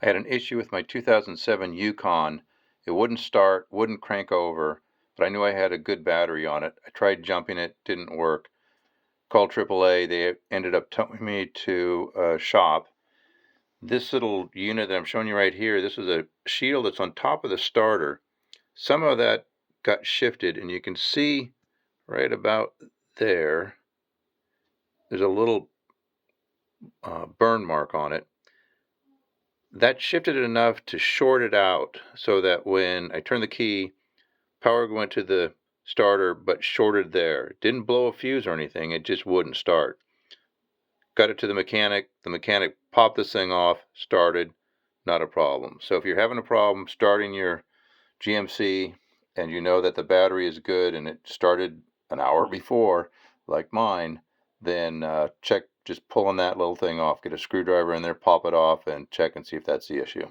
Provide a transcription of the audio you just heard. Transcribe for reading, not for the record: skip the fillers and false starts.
I had an issue with my 2007 Yukon. It wouldn't start, wouldn't crank over, but I knew I had a good battery on it. I tried jumping it, didn't work. Called AAA. They ended up towing me to a shop. This little unit that I'm showing you right here, this is a shield that's on top of the starter. Some of that got shifted, and you can see right about there's a little burn mark on it. That shifted it enough to short it out so that when I turned the key, power went to the starter but shorted there. It didn't blow a fuse or anything, it just wouldn't start. Got it to the mechanic popped this thing off, started, not a problem. So if you're having a problem starting your GMC and you know that the battery is good and it started an hour before, like mine, then check just pulling that little thing off. Get a screwdriver in there, pop it off, and check and see if that's the issue.